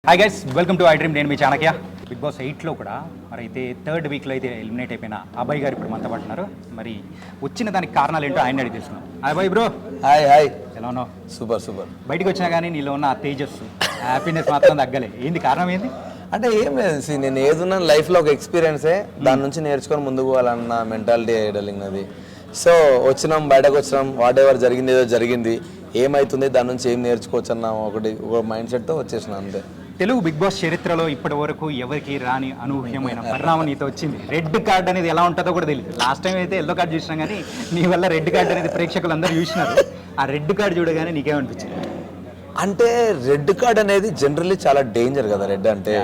Hi guys, welcome to I dream. నేను మీ Chanakya. Big boss 8లో కూడా మరి అయితే థర్డ్ వీక్లో అయితే ఎలిమినేట్ అయిపోయిన అభయ్ గారు ఇప్పుడు మనతో పడుతున్నారు. మరి వచ్చిన దానికి కారణాలు ఏంటో ఆయన అడిగి తెలుసుకున్నాం. Abhay bro, hi hi. ఎలా ఉన్నావు? Super super. బయటకు వచ్చినా కానీ నీలో ఉన్న ఆ తేజస్సు, హ్యాపీనెస్ మాత్రం తగ్గలే. ఏంది కారణం? ఏంది అంటే ఏం లేదు, నేను ఏదున్నా లైఫ్లో ఒక ఎక్స్పీరియన్సే, దాని నుంచి నేర్చుకొని ముందుకు పోవాలన్న మెంటాలిటీ డలింగ్ అది. సో వచ్చినాం, బయటకు వచ్చినాం, వాట్ ఎవర్ జరిగింది ఏదో జరిగింది, ఏమవుతుంది దాని నుంచి ఏం నేర్చుకోవచ్చు అన్న ఒక మైండ్ సెట్తో వచ్చేసిన అంతే. తెలుగు బిగ్ బాస్ చరిత్రలో ఇప్పటి వరకు ఎవరికి రాని అనూహ్యమైన పరిణామం నీతో వచ్చింది. రెడ్ కార్డ్ అనేది ఎలా ఉంటుందో కూడా తెలియదు. లాస్ట్ టైం అయితే ఎల్లో కార్డ్ చూసినాం, కానీ నీ వల్ల రెడ్ కార్డ్ అనేది ప్రేక్షకులు అందరూ చూసినారు. ఆ రెడ్ కార్డ్ చూడగానే నీకేమనిపించింది? అంటే రెడ్ కార్డ్ అనేది జనరల్లీ చాలా డేంజర్ కదా. రెడ్ అంటే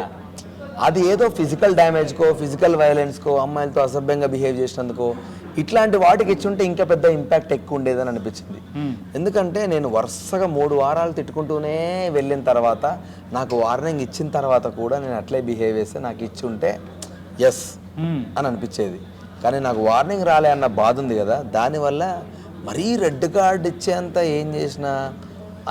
అది ఏదో ఫిజికల్ డ్యామేజ్కో, ఫిజికల్ వైలెన్స్కో, అమ్మాయిలతో అసభ్యంగా బిహేవ్ చేసినందుకో, ఇట్లాంటి వాటికి ఇచ్చుంటే ఇంకా పెద్ద ఇంపాక్ట్ ఎక్కువ ఉండేదని అనిపించింది. ఎందుకంటే నేను వరుసగా 3 వారాలు తిట్టుకుంటూనే వెళ్ళిన తర్వాత, నాకు వార్నింగ్ ఇచ్చిన తర్వాత కూడా నేను అట్లే బిహేవ్ చేస్తే నాకు ఇచ్చి ఉంటే ఎస్ అని అనిపించేది. కానీ నాకు వార్నింగ్ రాలే అన్న బాధ ఉంది కదా, దానివల్ల మరీ రెడ్ కార్డ్ ఇచ్చేంత ఏం చేసినా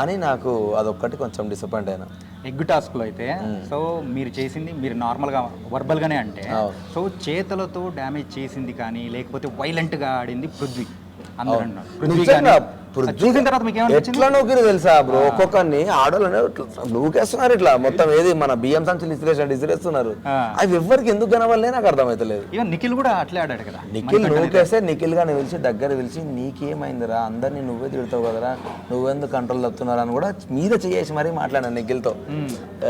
అని నాకు అదొక్కటి కొంచెం డిసప్పాయింట్ అయినా. ఎగ్ టాస్క్లో అయితే సో మీరు చేసింది, మీరు నార్మల్గా వర్బల్గానే అంటే, సో చేతులతో డ్యామేజ్ చేసింది కానీ లేకపోతే వైలెంట్గా ఆడింది పృథ్వీ. ఎట్లా నూకిరు తెలుసా బ్రో, ఒక్కొక్కరిని ఆడోళ్ళనే నూకేస్తున్నారు ఇట్లా మొత్తం. ఏది మన బియ్యం సంచులు ఇసిరేస్తున్నారు. అవి ఎవరికి ఎందుకు కనవాలనే నాకు అర్థమవుతలేదు. నిఖిల్ కూడా అట్లే ఆడాడు కదా. నిఖిల్ నూకేస్తే నిఖిల్ గాని పిలిచి దగ్గర పిలిచి, నీకేమైందిరా, అందరినీ నువ్వే తిడతావు కదరా, నువ్వెందుకు కంట్రోల్ తప్పుతున్నారా అని కూడా మీద చేసి మరీ మాట్లాడాను నిఖిల్తో.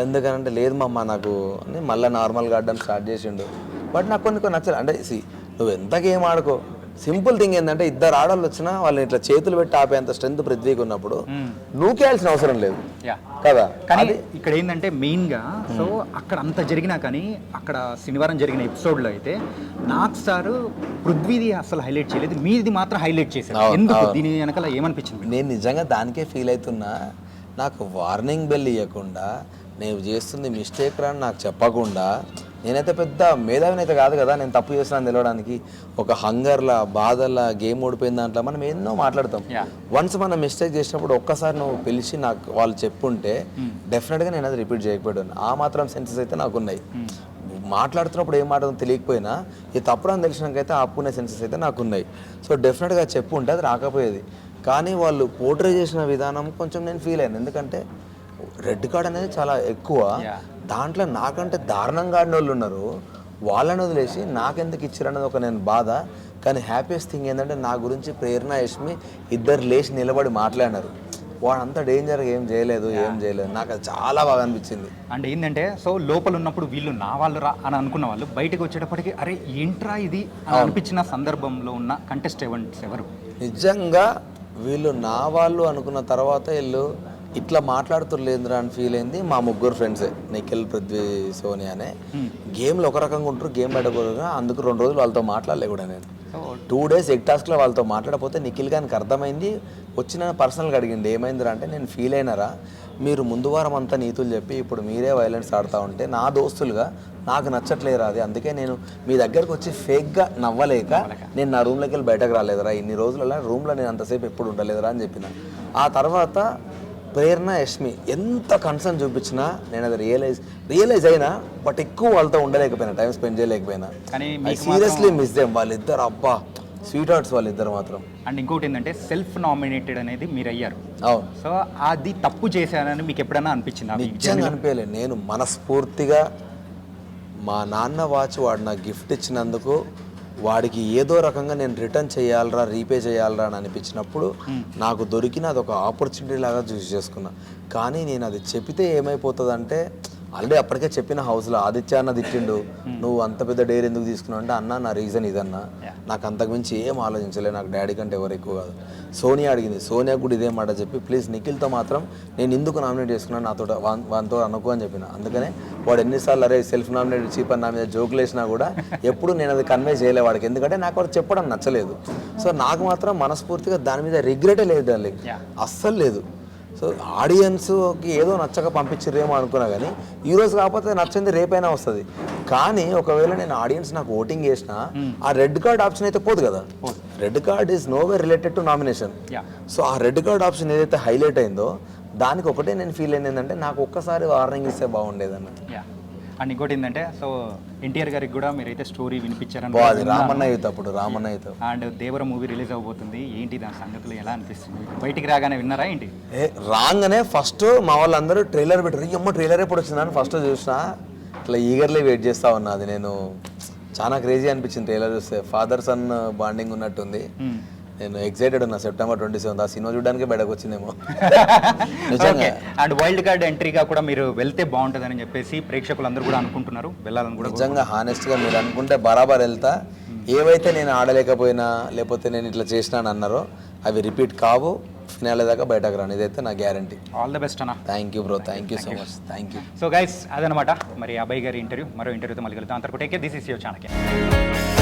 ఎందుకనంటే లేదు మమ్మ నాకు అని మళ్ళీ నార్మల్గా ఆడడం స్టార్ట్ చేసిండు. బట్ నాకు కొన్ని నచ్చలేదు. అంటే నువ్వు ఎంత గేమ్ ఆడుకో, సింపుల్ థింగ్ ఏంటంటే ఇద్దరు ఆడవాళ్ళు వచ్చినా వాళ్ళని ఇట్లా చేతులు పెట్టి ఆపేంత స్ట్రెంత్ పృథ్వీకి ఉన్నప్పుడు నూకేయాల్సిన అవసరం లేదు కదా. కానీ ఇక్కడ ఏంటంటే మెయిన్ గా, సో అక్కడ అంత జరిగినా కానీ అక్కడ శనివారం జరిగిన ఎపిసోడ్ లో అయితే నాకు సార్ పృథ్వీది అసలు హైలైట్ చేయలేదు, మీది మాత్రం హైలైట్ చేశారు. ఎందుకు? దీని వెనకాల ఏమనిపించింది? నేను నిజంగా దానికే ఫీల్ అవుతున్నా. నాకు వార్నింగ్ బెల్ ఇవ్వకుండా, నేను చేస్తుంది మిస్టేక్ రా నాకు చెప్పకుండా, నేనైతే పెద్ద మేధావిని అయితే కాదు కదా, నేను తప్పు చేస్తున్నాను తెలవడానికి. ఒక హంగర్లా, బాధల్లా, గేమ్ ఓడిపోయిన దాంట్లో మనం ఎన్నో మాట్లాడతాం. వన్స్ మనం మిస్టేక్ చేసినప్పుడు ఒక్కసారి నువ్వు పిలిచి నాకు వాళ్ళు చెప్పుంటే డెఫినెట్గా నేను అది రిపీట్ చేయకపోయాను. ఆ మాత్రం సెన్సెస్ అయితే నాకు ఉన్నాయి. మాట్లాడుతున్నప్పుడు ఏం మాట్లాడడం తెలియకపోయినా ఈ తప్పుడు అని తెలిసినాకైతే ఆపుకునే సెన్సెస్ అయితే నాకు ఉన్నాయి. సో డెఫినెట్గా చెప్పు ఉంటే అది రాకపోయేది. కానీ వాళ్ళు పోర్ట్రే చేసిన విధానం కొంచెం నేను ఫీల్ అయ్యాను. ఎందుకంటే రెడ్ కార్డ్ అనేది చాలా ఎక్కువ, దాంట్లో నాకంటే దారుణంగా ఆడిన వాళ్ళు ఉన్నారు. వాళ్ళని వదిలేసి నాకెందుకు ఇచ్చారన్నది ఒక నేను బాధ. కానీ హ్యాపీయెస్ట్ థింగ్ ఏంటంటే నా గురించి ప్రేరణ, యష్మి ఇద్దరు లేచి నిలబడి మాట్లాడినారు. వాడంతా డేంజర్గా ఏం చేయలేదు. నాకు అది చాలా బాగా అనిపించింది. అంటే ఏంటంటే, సో లోపల ఉన్నప్పుడు వీళ్ళు నా వాళ్ళు రా అని అనుకున్న వాళ్ళు బయటకు వచ్చేటప్పటికి అరే ఏంట్రా ఇది అని అనిపించిన సందర్భంలో ఉన్న కంటెస్టెంట్స్ ఎవరు? నిజంగా వీళ్ళు నా వాళ్ళు అనుకున్న తర్వాత వీళ్ళు ఇట్లా మాట్లాడుతుర్లేదురా అని ఫీల్ అయింది మా 3 ఫ్రెండ్సే, నిఖిల్, పృథ్వీ, సోనియా అనే. గేమ్లో ఒక రకంగా ఉంటారు, గేమ్ బయటపోరుగా. అందుకు 2 రోజులు వాళ్ళతో మాట్లాడలే కూడా నేను. 2 డేస్ ఎగ్ టాస్క్లో వాళ్ళతో మాట్లాడకపోతే నిఖిల్ గారికి అర్థమైంది. వచ్చిన పర్సనల్గా అడిగింది, ఏమైందిరా అంటే, నేను ఫీల్ అయినారా, మీరు ముందు వారం అంతా నీతులు చెప్పి ఇప్పుడు మీరే వైలెన్స్ ఆడుతూ ఉంటే నా దోస్తులుగా నాకు నచ్చట్లేదురా అది. అందుకే నేను మీ దగ్గరకు వచ్చి ఫేక్గా నవ్వలేక నేను నా రూమ్లోకి వెళ్ళి బయటకు రాలేదురా. ఇన్ని రోజులలో రూమ్లో నేను అంతసేపు ఎప్పుడు ఉండలేదురా అని చెప్పిన. ఆ తర్వాత ప్రేరణ, యష్మి ఎంత కన్సర్న్ చూపించినా నేను అది రియలైజ్ అయినా, బట్ ఎక్కువ వాళ్ళతో ఉండలేకపోయినా, టైం స్పెండ్ చేయలేకపోయినా. Seriously miss them. వాళ్ళిద్దరు అబ్బా స్వీట్ హార్ట్స్ వాళ్ళిద్దరు మాత్రం. అండ్ ఇంకోటి ఏంటంటే, సెల్ఫ్ నామినేటెడ్ అనేది మీరు అయ్యారు. అవును. సో అది తప్పు చేశానని మీకు ఎప్పుడైనా అనిపించింది? నిజంగా అనిపించలేదు. నేను మనస్ఫూర్తిగా మా నాన్న వాచ్ వాడు నాకు గిఫ్ట్ ఇచ్చినందుకు వాడికి ఏదో రకంగా నేను రిటర్న్ చేయాలరా, రీపే చేయాలరా అని అనిపించినప్పుడు నాకు దొరికిన అదొక ఆపర్చునిటీ లాగా చూస్ చేసుకున్నా. కానీ నేను అది చెప్తే ఏమైపోతుంది అంటే, ఆల్రెడీ అప్పటికే చెప్పిన హౌస్లో ఆదిత్య అన్న తిట్టిండు, నువ్వు అంత పెద్ద డేర్ ఎందుకు తీసుకున్నావు అంటే, అన్న నా రీజన్ ఇదన్నా, నాకు అంతకుమించి ఏం ఆలోచించలే, నాకు డాడీ కంటే ఎవరు ఎక్కువ కాదు. సోనియా అడిగింది, సోనియా కూడా ఇదే మాట చెప్పి, ప్లీజ్ నిఖిల్తో మాత్రం నేను ఎందుకు నామినేట్ చేసుకున్నాను, నాతో వానితో అనుకో అని చెప్పిన. అందుకనే వాడు ఎన్నిసార్లు అరే సెల్ఫ్ నామినేట్ చీప్ అని నా మీద జోకులు వేసినా కూడా ఎప్పుడు నేను అది కన్వే చేయలే వాడికి, ఎందుకంటే నాకు వాడు చెప్పడం నచ్చలేదు. సో నాకు మాత్రం మనస్ఫూర్తిగా దాని మీద రిగ్రెటే లేదు, దాని అస్సలు లేదు. సో ఆడియన్స్కి ఏదో నచ్చక పంపించారేమో అనుకున్నా, కానీ ఈరోజు కాకపోతే నచ్చింది రేపైనా వస్తుంది. కానీ ఒకవేళ నేను ఆడియన్స్ నాకు ఓటింగ్ చేసినా ఆ రెడ్ కార్డ్ ఆప్షన్ అయితే పోదు కదా. Red card is no way related to nomination. So ఆ రెడ్ కార్డ్ ఆప్షన్ ఏదైతే హైలైట్ అయిందో దానికి ఒకటే నేను ఫీల్ అయింది ఏంటంటే నాకు ఒక్కసారి వార్నింగ్ ఇస్తే బాగుండేది అన్నట్టు. యా అండ్ ఇంకోటి ఏంటంటే సో ఎన్టీఆర్ గారికి కూడా మీరైతే స్టోరీ వినిపించారని బాగుంది రామన్న యూత్ అప్పుడు Ramanna youth. And Devara movie release అవబోతుంది, ఏంటి దాని సంగతులు ఎలా అనిపిస్తుంది? బయటికి రాగానే విన్నారా ఏంటి? రాగానే ఫస్ట్ మా వాళ్ళందరూ ట్రైలర్ పెట్టారు, అమ్మ ట్రైలర్ ఎప్పుడు వచ్చిందని ఫస్ట్ చూసిన ఇట్లా ఈగర్లీ వెయిట్ చేస్తా ఉన్నా. అది నేను చాలా క్రేజీ అనిపించింది ట్రైలర్ చూస్తే, ఫాదర్ సన్ బాండింగ్ ఉన్నట్టుంది. నేను ఎక్సైటెడ్ ఉన్నా September 27 ఆ సినిమా చూడడానికి బయటకు వచ్చిందేమో నిజంగా. అండ్ వైల్డ్ కార్డ్ ఎంట్రీగా కూడా మీరు వెళ్తే బాగుంటుందని చెప్పేసి ప్రేక్షకులందరూ కూడా అనుకుంటున్నారు, వెళ్ళాలని కూడా. నిజంగా హానెస్ట్గా మీరు అనుకుంటే బరాబర్ వెళ్తా. ఏవైతే నేను ఆడలేకపోయినా లేకపోతే నేను ఇట్లా చేసినాను అన్నారో అవి రిపీట్ కావు, ఫినాలే దాకా బయటకు రాను, ఇదైతే నా గ్యారంటీ. ఆల్ ద బెస్ట్ అన్న. Thank you bro, thank you so much, thank you. So guys అదనమాట మరి అబ్బాయి గారి ఇంటర్వ్యూ. మరో ఇంటర్వ్యూతో మళ్ళీ కలుద్దాం. అంతవరకు take care. This is your channel.